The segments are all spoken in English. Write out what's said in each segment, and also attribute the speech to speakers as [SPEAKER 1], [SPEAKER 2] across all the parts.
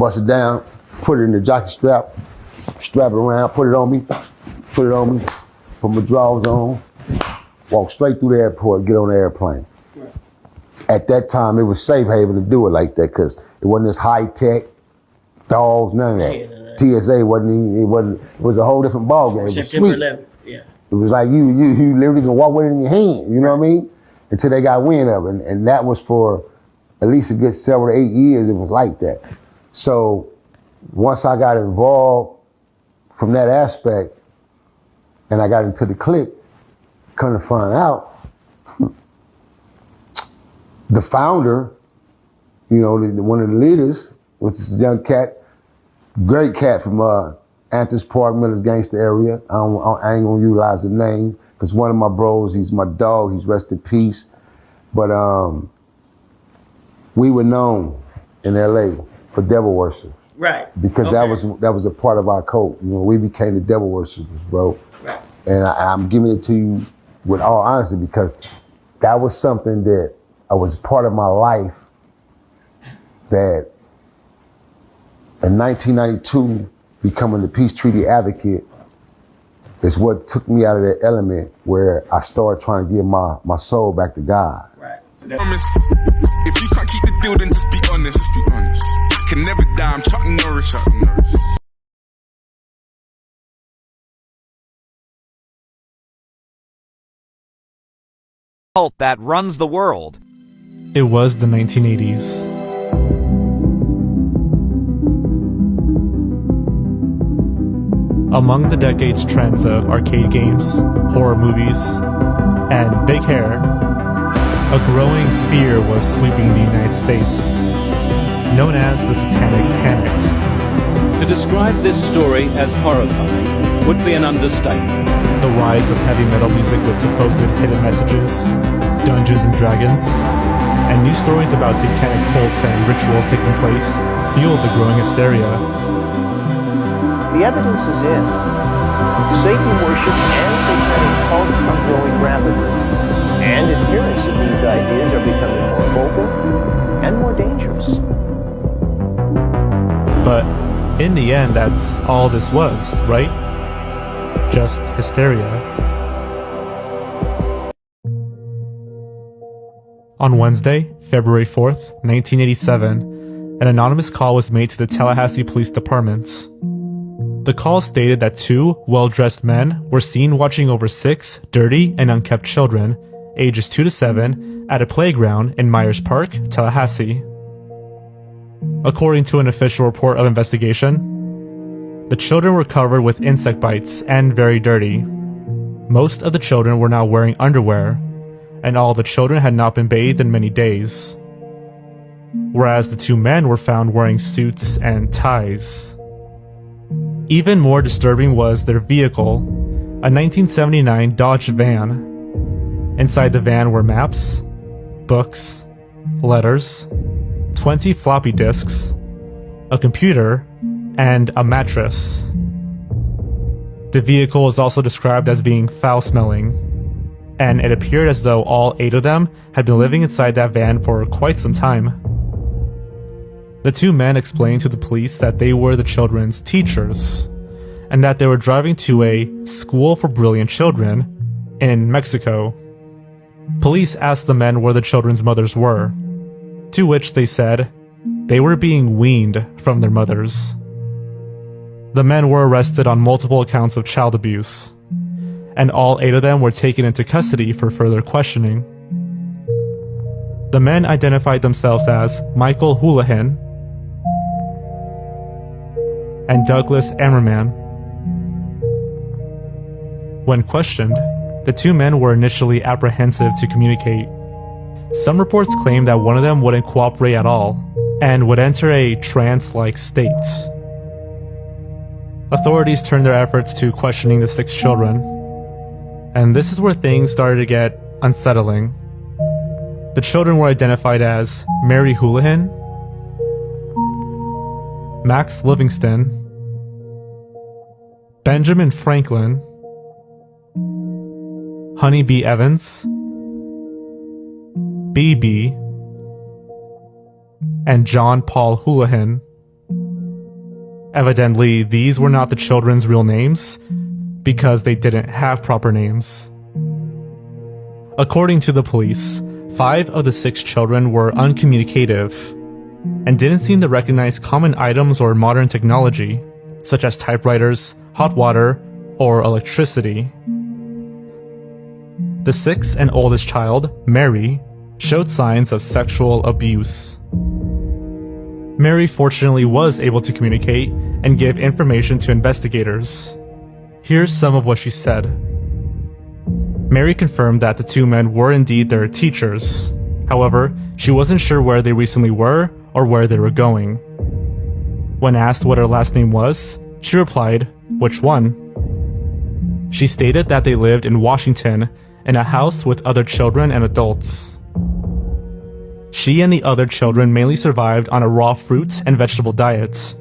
[SPEAKER 1] bust it down, put it in the jockey strap, strap it around, put it on me, put my drawers on, walk straight through the airport, get on the airplane. Right. At that time, it was safe haven to do it like that because it wasn't this high tech, dogs, none of that. Yeah, TSA it was a whole different ball game.
[SPEAKER 2] September 11th, yeah.
[SPEAKER 1] It was like you literally can walk with it in your hand, you know what I mean? Until they got wind of it. And that was for at least a good 7 to 8 years, it was like that. So once I got involved from that aspect and I got into the clique, come to find out, the founder, one of the leaders was this young cat, great cat from Anthony's Park, Miller's Gangster area. I ain't gonna utilize the name because one of my bros, he's my dog, he's rest in peace. But we were known in LA for devil worship.
[SPEAKER 2] Right.
[SPEAKER 1] Because that was a part of our code. We became the devil worshipers, bro.
[SPEAKER 2] Right.
[SPEAKER 1] And I'm giving it to you with all honesty because that was something that was part of my life that in 1992, becoming the peace treaty advocate is what took me out of that element where I started trying to give my soul back to God.
[SPEAKER 2] Right.
[SPEAKER 3] If you can't keep the deal, then just be honest. I can never die, I'm Chuck Norris.
[SPEAKER 4] Cult that runs the world.
[SPEAKER 5] It was the 1980s. Among the decade's trends of arcade games, horror movies, and big hair, a growing fear was sweeping the United States, known as the Satanic Panic.
[SPEAKER 6] To describe this story as horrifying would be an understatement.
[SPEAKER 5] The rise of heavy metal music with supposed hidden messages, Dungeons and Dragons, and new stories about satanic cults and rituals taking place fueled the growing hysteria.
[SPEAKER 7] The evidence is in. Satan worship and satanic cults are growing rapidly, and adherents of these ideas are becoming more vocal and more dangerous.
[SPEAKER 5] But in the end, that's all this was, right? Just hysteria. On Wednesday, February 4th, 1987, an anonymous call was made to the Tallahassee Police Department. The call stated that 2 well-dressed men were seen watching over 6 dirty and unkept children, ages 2 to 7, at a playground in Myers Park, Tallahassee. According to an official report of investigation, the children were covered with insect bites and very dirty. Most of the children were not wearing underwear, and all the children had not been bathed in many days. Whereas the 2 men were found wearing suits and ties. Even more disturbing was their vehicle, a 1979 Dodge van. Inside the van were maps, books, letters, 20 floppy disks, a computer, and a mattress. The vehicle was also described as being foul-smelling, and it appeared as though all 8 of them had been living inside that van for quite some time. The 2 men explained to the police that they were the children's teachers, and that they were driving to a school for brilliant children in Mexico. Police asked the men where the children's mothers were, to which they said they were being weaned from their mothers. The men were arrested on multiple accounts of child abuse, and all 8 of them were taken into custody for further questioning. The men identified themselves as Michael Houlihan and Douglas Ammerman. When questioned, the 2 men were initially apprehensive to communicate. Some reports claim that one of them wouldn't cooperate at all and would enter a trance-like state. Authorities turned their efforts to questioning the 6 children, and this is where things started to get unsettling. The children were identified as Mary Houlihan, Max Livingston, Benjamin Franklin, Honeybee Evans, BB, and John Paul Houlihan. Evidently, these were not the children's real names because they didn't have proper names. According to the police, 5 of the 6 children were uncommunicative and didn't seem to recognize common items or modern technology, such as typewriters, hot water, or electricity. The 6th and oldest child, Mary, showed signs of sexual abuse. Mary fortunately was able to communicate and give information to investigators. Here's some of what she said. Mary confirmed that the 2 men were indeed their teachers. However, she wasn't sure where they recently were or where they were going. When asked what her last name was, she replied, "Which one?" She stated that they lived in Washington in a house with other children and adults. She and the other children mainly survived on a raw fruit and vegetable diet,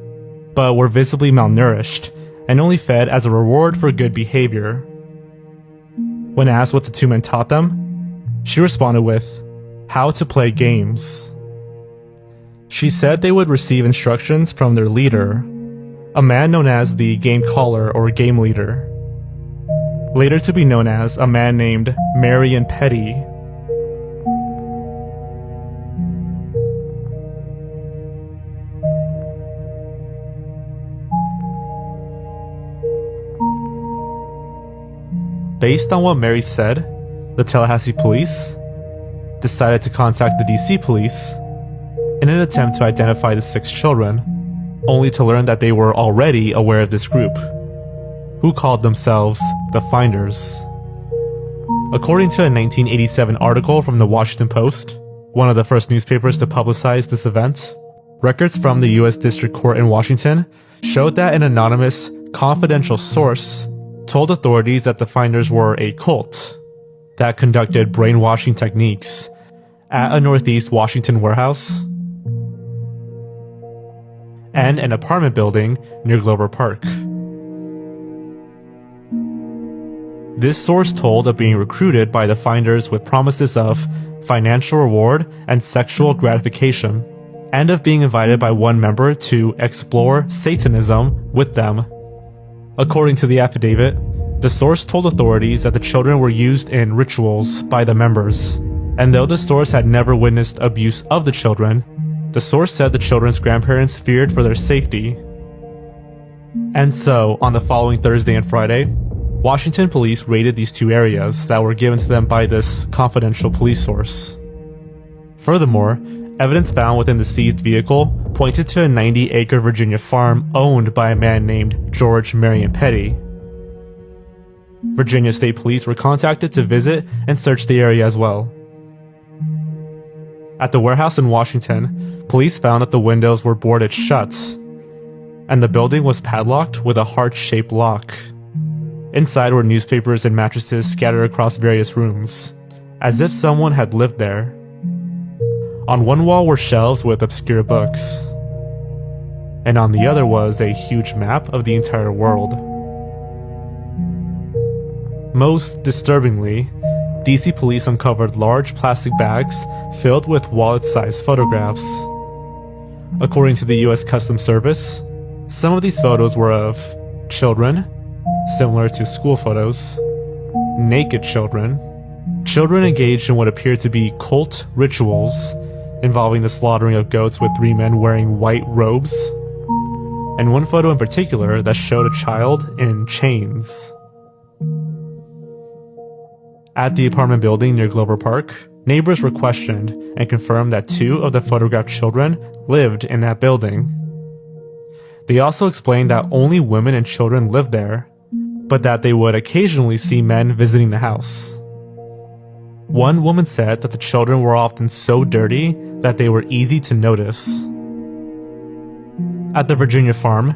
[SPEAKER 5] but were visibly malnourished and only fed as a reward for good behavior. When asked what the 2 men taught them, she responded with, "How to play games." She said they would receive instructions from their leader, a man known as the game caller or game leader, later to be known as a man named Marion Petty. Based on what Mary said, the Tallahassee police decided to contact the DC police in an attempt to identify the 6 children, only to learn that they were already aware of this group, who called themselves the Finders. According to a 1987 article from the Washington Post, one of the first newspapers to publicize this event, records from the U.S. District Court in Washington showed that an anonymous, confidential source told authorities that the Finders were a cult that conducted brainwashing techniques at a Northeast Washington warehouse and an apartment building near Glover Park. This source told of being recruited by the Finders with promises of financial reward and sexual gratification, and of being invited by one member to explore Satanism with them. According to the affidavit, the source told authorities that the children were used in rituals by the members, and though the source had never witnessed abuse of the children, the source said the children's grandparents feared for their safety. And so, on the following Thursday and Friday, Washington police raided these 2 areas that were given to them by this confidential police source. Furthermore, evidence found within the seized vehicle pointed to a 90-acre Virginia farm owned by a man named George Marion Petty. Virginia State Police were contacted to visit and search the area as well. At the warehouse in Washington, police found that the windows were boarded shut, and the building was padlocked with a heart-shaped lock. Inside were newspapers and mattresses scattered across various rooms, as if someone had lived there. On one wall were shelves with obscure books, and on the other was a huge map of the entire world. Most disturbingly, DC police uncovered large plastic bags filled with wallet-sized photographs. According to the U.S. Customs Service, some of these photos were of children, similar to school photos, naked children, children engaged in what appeared to be cult rituals involving the slaughtering of goats with 3 men wearing white robes, and one photo in particular that showed a child in chains. At the apartment building near Glover Park, neighbors were questioned and confirmed that 2 of the photographed children lived in that building. They also explained that only women and children lived there, but that they would occasionally see men visiting the house. One woman said that the children were often so dirty that they were easy to notice. At the Virginia farm,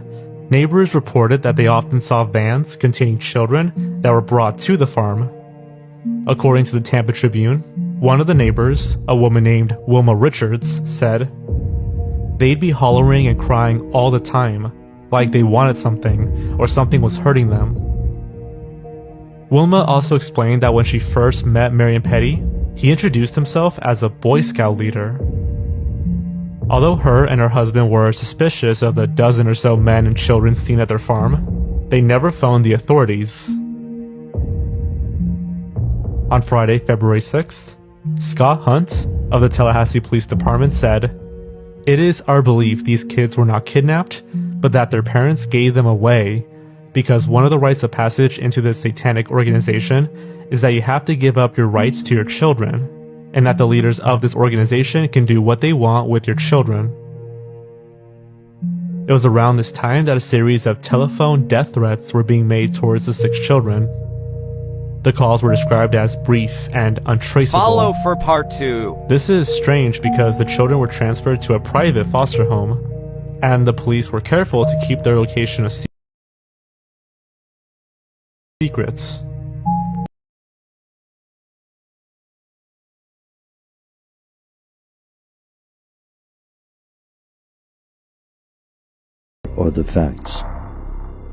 [SPEAKER 5] neighbors reported that they often saw vans containing children that were brought to the farm. According to the Tampa Tribune, one of the neighbors, a woman named Wilma Richards, said, "They'd be hollering and crying all the time, like they wanted something or something was hurting them." Wilma also explained that when she first met Marion Petty, he introduced himself as a Boy Scout leader. Although her and her husband were suspicious of the dozen or so men and children seen at their farm, they never phoned the authorities. On Friday, February 6th, Scott Hunt of the Tallahassee Police Department said, "It is our belief these kids were not kidnapped, but that their parents gave them away because one of the rites of passage into this satanic organization is that you have to give up your rights to your children, and that the leaders of this organization can do what they want with your children." It was around this time that a series of telephone death threats were being made towards the 6 children. The calls were described as brief and untraceable.
[SPEAKER 2] Follow for part 2.
[SPEAKER 5] This is strange because the children were transferred to a private foster home, and the police were careful to keep their location a secret.
[SPEAKER 4] Are the facts.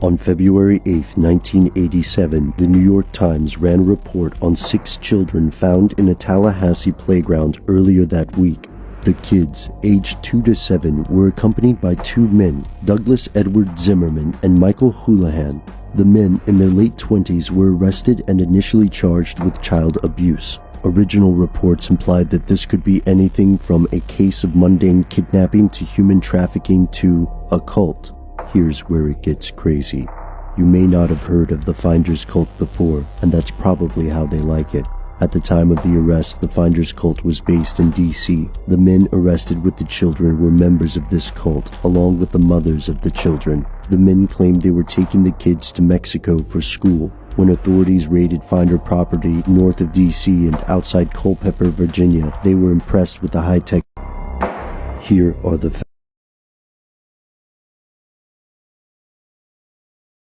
[SPEAKER 4] On February 8, 1987, the New York Times ran a report on 6 children found in a Tallahassee playground earlier that week. The kids, aged 2 to 7, were accompanied by 2 men, Douglas Edward Zimmerman and Michael Houlihan. The men, in their late 20s, were arrested and initially charged with child abuse. Original reports implied that this could be anything from a case of mundane kidnapping to human trafficking to a cult. Here's where it gets crazy. You may not have heard of the Finders cult before, and that's probably how they like it. At the time of the arrest, the Finders cult was based in D.C. The men arrested with the children were members of this cult, along with the mothers of the children. The men claimed they were taking the kids to Mexico for school. When authorities raided Finder property north of D.C. and outside Culpeper, Virginia, they were impressed with the high-tech. Here are the facts.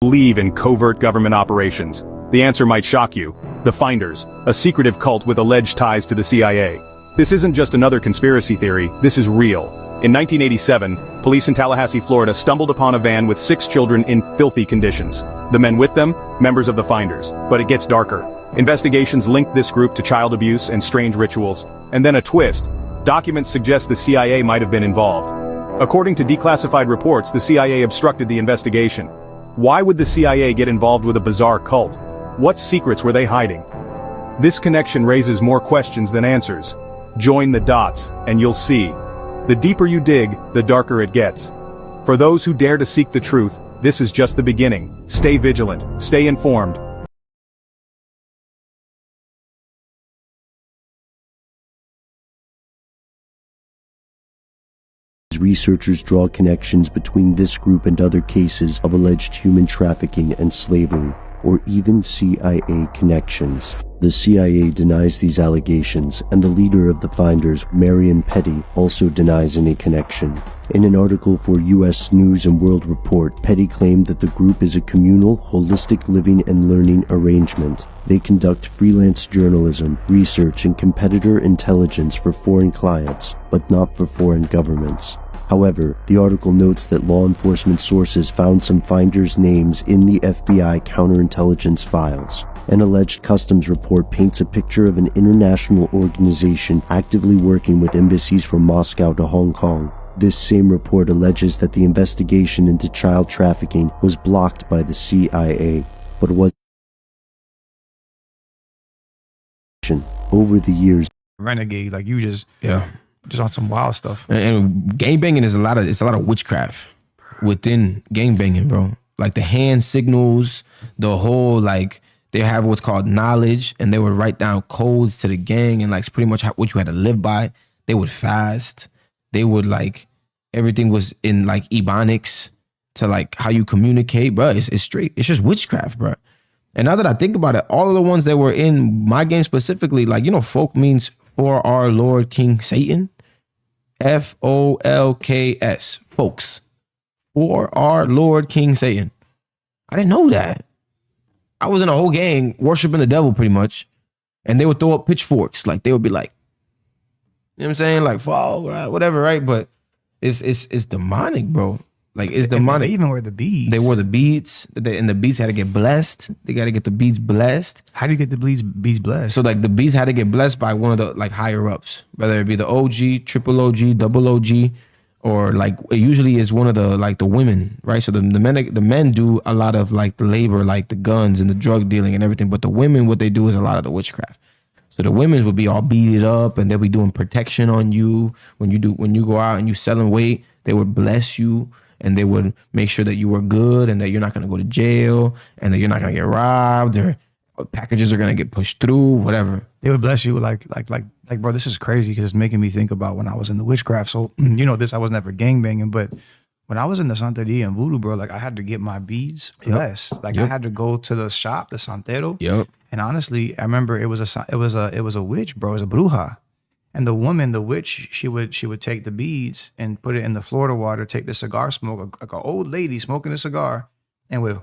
[SPEAKER 8] Believe in covert government operations. The answer might shock you. The Finders, a secretive cult with alleged ties to the CIA. This isn't just another conspiracy theory, this is real. In 1987, police in Tallahassee, Florida stumbled upon a van with 6 children in filthy conditions. The men with them, members of the Finders. But it gets darker. Investigations linked this group to child abuse and strange rituals. And then a twist. Documents suggest the CIA might have been involved. According to declassified reports, the CIA obstructed the investigation. Why would the CIA get involved with a bizarre cult? What secrets were they hiding? This connection raises more questions than answers. Join the dots, and you'll see. The deeper you dig, the darker it gets. For those who dare to seek the truth, this is just the beginning. Stay vigilant, stay informed.
[SPEAKER 4] Researchers draw connections between this group and other cases of alleged human trafficking and slavery, or even CIA connections. The CIA denies these allegations, and the leader of the Finders, Marion Petty, also denies any connection. In an article for U.S. News and World Report, Petty claimed that the group is a communal, holistic living and learning arrangement. They conduct freelance journalism, research, and competitor intelligence for foreign clients, but not for foreign governments. However, the article notes that law enforcement sources found some Finders' names in the FBI counterintelligence files. An alleged customs report paints a picture of an international organization actively working with embassies from Moscow to Hong Kong. This same report alleges that the investigation into child trafficking was blocked by the CIA, but was over the years.
[SPEAKER 9] Renegade, like you just on some wild stuff.
[SPEAKER 10] And gangbanging is it's a lot of witchcraft within gangbanging, bro. Like the hand signals, the whole like they have what's called knowledge, and they would write down codes to the gang and like pretty much what you had to live by. They would fast. They would like everything was in like ebonics to like how you communicate, bro. It's straight. It's just witchcraft, bro. And now that I think about it, all of the ones that were in my game specifically, like, you know, folk means for our Lord King Satan. F.O.L.K.S. Folks. For our Lord King Satan. I didn't know that. I was in a whole gang worshiping the devil pretty much. And they would throw up pitchforks. Like they would be like, you know what I'm saying? Like fall, right? Whatever, right? But it's demonic, bro. Like it's
[SPEAKER 9] And
[SPEAKER 10] demonic.
[SPEAKER 9] they even wear the beads.
[SPEAKER 10] They wore the beads, and the beads had to get blessed. They got to get the beads blessed.
[SPEAKER 9] How do you get the beads blessed?
[SPEAKER 10] So like the beads had to get blessed by one of the like higher ups, whether it be the OG, triple OG, double OG, or like it usually is one of the like the women, right? So the men do a lot of like the labor, like the guns and the drug dealing and everything, but the women, what they do is a lot of the witchcraft. So the women would be all beaded up and they'll be doing protection on you when you go out and you selling weight. They would bless you and they would make sure that you were good and that you're not going to go to jail and that you're not going to get robbed or packages are going to get pushed through, whatever.
[SPEAKER 9] They would bless you like, bro, this is crazy because it's making me think about when I was in the witchcraft. So, you know, I was never gangbanging, but when I was in the Santeria and Voodoo, bro, like I had to get my beads blessed. Like I had to go to the shop, the Santero.
[SPEAKER 10] Yep.
[SPEAKER 9] And honestly, I remember it was a witch, bro. It was a bruja. And the woman, the witch, she would take the beads and put it in the Florida water, take the cigar smoke, like an old lady smoking a cigar, and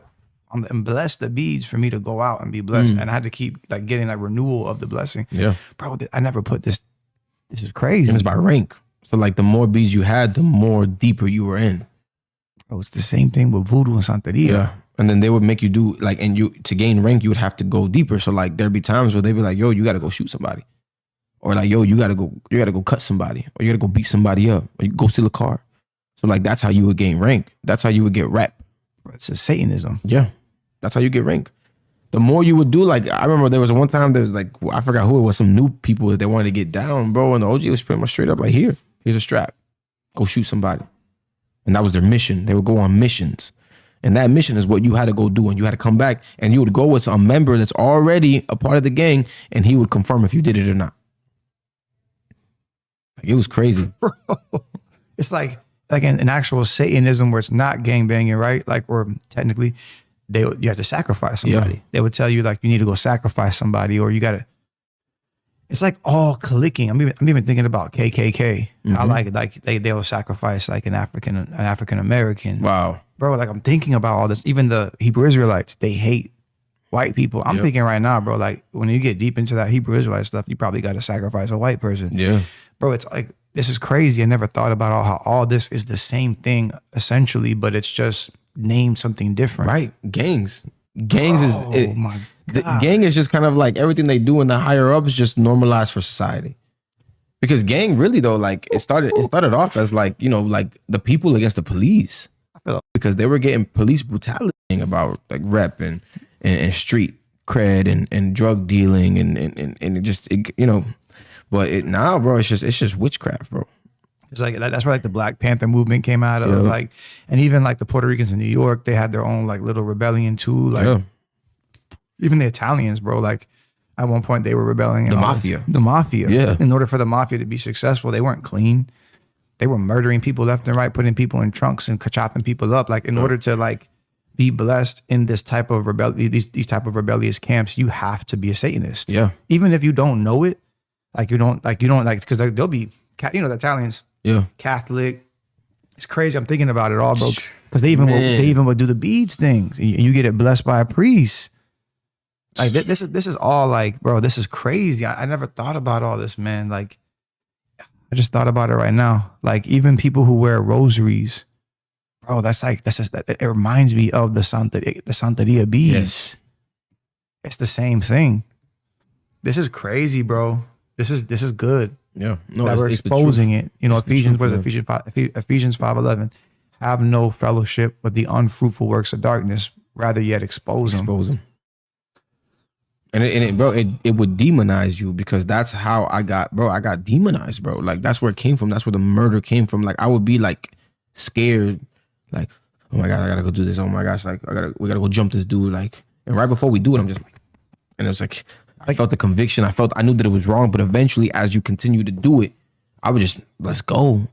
[SPEAKER 9] bless the beads for me to go out and be blessed. And I had to keep like getting like renewal of the blessing.
[SPEAKER 10] Yeah.
[SPEAKER 9] Bro, I never put this. This is crazy.
[SPEAKER 10] And it's by rank. So like the more beads you had, the more deeper you were in.
[SPEAKER 9] Bro, it's the same thing with Voodoo and Santeria.
[SPEAKER 10] Yeah. And then they would make you do like, and you to gain rank, you would have to go deeper. So like there'd be times where they'd be like, yo, you got to go shoot somebody. Or like, yo, you gotta go cut somebody, or you gotta go beat somebody up, or you go steal a car. So like that's how you would gain rank. That's how you would get rep.
[SPEAKER 9] It's a Satanism.
[SPEAKER 10] Yeah, that's how you get rank. The more you would do, like I remember there was one time there was like I forgot who it was, some new people that they wanted to get down, bro. And the OG was pretty much straight up like, here's a strap, go shoot somebody, and that was their mission. They would go on missions, and that mission is what you had to go do, and you had to come back, and you would go with a member that's already a part of the gang, and he would confirm if you did it or not. It was crazy.
[SPEAKER 9] Bro, it's like an actual Satanism where it's not gangbanging, right? Like, or technically, you have to sacrifice somebody.
[SPEAKER 10] Yeah.
[SPEAKER 9] They would tell you like you need to go sacrifice somebody, or you gotta. It's like all clicking. I'm even thinking about KKK. I like they'll sacrifice like an African American.
[SPEAKER 10] Wow,
[SPEAKER 9] bro. Like I'm thinking about all this. Even the Hebrew Israelites, they hate white people. I'm thinking right now, bro. Like when you get deep into that Hebrew Israelite stuff, you probably got to sacrifice a white person.
[SPEAKER 10] Yeah.
[SPEAKER 9] Bro, it's like, this is crazy. I never thought about how all this is the same thing essentially, but it's just named something different.
[SPEAKER 10] Right. Gangs is
[SPEAKER 9] my
[SPEAKER 10] the
[SPEAKER 9] God.
[SPEAKER 10] gang is just kind of like everything they do in the higher ups just normalized for society. Because gang really though, like it started off as like, you know, like the people against the police. Because they were getting police brutality about like rep and street cred and drug dealing and it just you know. But now, bro, it's just witchcraft, bro.
[SPEAKER 9] It's like that's where like the Black Panther movement came out of, like, and even like the Puerto Ricans in New York, they had their own like little rebellion too. Like even the Italians, bro, like at one point they were rebelling.
[SPEAKER 10] The mafia.
[SPEAKER 9] The mafia.
[SPEAKER 10] Yeah.
[SPEAKER 9] In order for the mafia to be successful, they weren't clean. They were murdering people left and right, putting people in trunks and chopping people up. Like in order to like be blessed in this type of these type of rebellious camps, you have to be a Satanist.
[SPEAKER 10] Yeah.
[SPEAKER 9] Even if you don't know it. You don't because they'll be, you know, the Italians, Catholic. It's crazy. I'm thinking about it all, bro. Because they even would do the beads things. And you get it blessed by a priest. Like this is all like, bro. This is crazy. I never thought about all this, man. Like, I just thought about it right now. Like even people who wear rosaries, bro. It reminds me of the Santeria beads.
[SPEAKER 10] Yes.
[SPEAKER 9] It's the same thing. This is crazy, bro. This is good.
[SPEAKER 10] Yeah, no,
[SPEAKER 9] that we're exposing it. You know,
[SPEAKER 10] It's
[SPEAKER 9] Ephesians,
[SPEAKER 10] the
[SPEAKER 9] what is it? Ephesians 5:11. Have no fellowship with the unfruitful works of darkness, rather yet expose them.
[SPEAKER 10] And it would demonize you because that's how I got demonized, bro. Like that's where it came from. That's where the murder came from. Like I would be like scared, like, oh my God, I gotta go do this. Oh my gosh, like we gotta go jump this dude. Like, and right before we do it, I'm just like, and it was like, I felt the conviction. I knew that it was wrong, but eventually, as you continue to do it, I would just, let's go.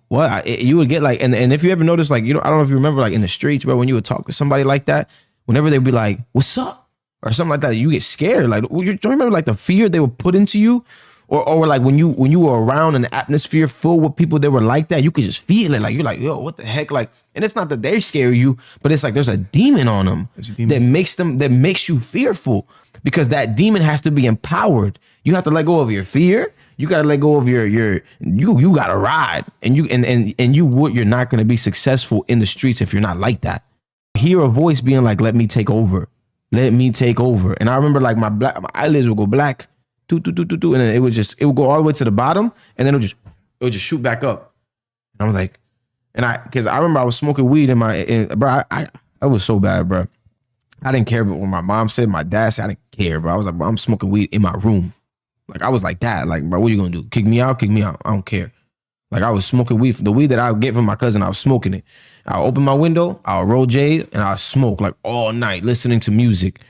[SPEAKER 10] You would get like, and if you ever notice, like, you know, I don't know if you remember, like in the streets, bro, when you would talk to somebody like that, whenever they'd be like, "What's up?" or something like that, you get scared. Like, do you remember like the fear they would put into you, or like when you were around an atmosphere full with people that were like that, you could just feel it. Like you're like, yo, what the heck? Like, and it's not that they scare you, but it's like there's a demon on them that makes you fearful. Because that demon has to be empowered. You have to let go of your fear. you gotta let go of you gotta ride, and you're not gonna be successful in the streets if you're not like that. I hear a voice being like, let me take over. Let me take over. And I remember like my eyelids would go black, and then it would go all the way to the bottom, and then it would just shoot back up. And I was like, because I remember I was smoking weed bro, I was so bad, bro. I didn't care, but when my mom said, my dad said, I didn't care, bro. I was like, bro, I'm smoking weed in my room. Like, I was like that. Like, bro, what are you gonna do? Kick me out? Kick me out. I don't care. Like, I was smoking weed. The weed that I would get from my cousin, I was smoking it. I'll open my window, I'll roll J, and I'll smoke like all night, listening to music,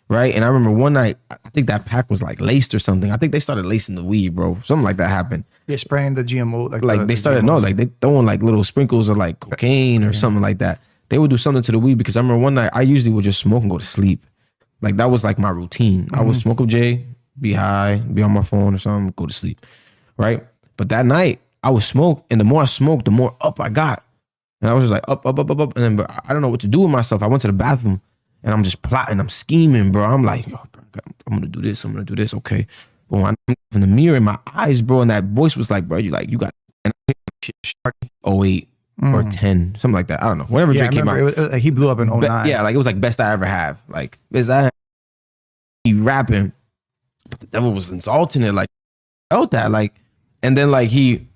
[SPEAKER 10] right? And I remember one night, I think that pack was like laced or something. I think they started lacing the weed, bro. Something like that happened.
[SPEAKER 9] They're spraying the GMO.
[SPEAKER 10] They throwing like little sprinkles of like cocaine or something like that. They would do something to the weed because I remember one night, I usually would just smoke and go to sleep. Like, that was like my routine. I would smoke a J, be high, be on my phone or something, go to sleep, right? But that night, I would smoke, and the more I smoked, the more up I got. And I was just like, up. And then, but I don't know what to do with myself. I went to the bathroom, and I'm just plotting. I'm scheming, bro. I'm like, yo, bro, I'm going to do this. I'm going to do this. Okay. But when I'm in the mirror in my eyes, bro, and that voice was like, bro, you got, and I hit shit, 08 or 10, something like that. I don't know. Whenever Drake came out.
[SPEAKER 9] It was, like, he blew up in 09.
[SPEAKER 10] Yeah, like it was like best I ever have. Like, best I have. He rapping, but the devil was insulting it. Like, I felt that. Like, and then like he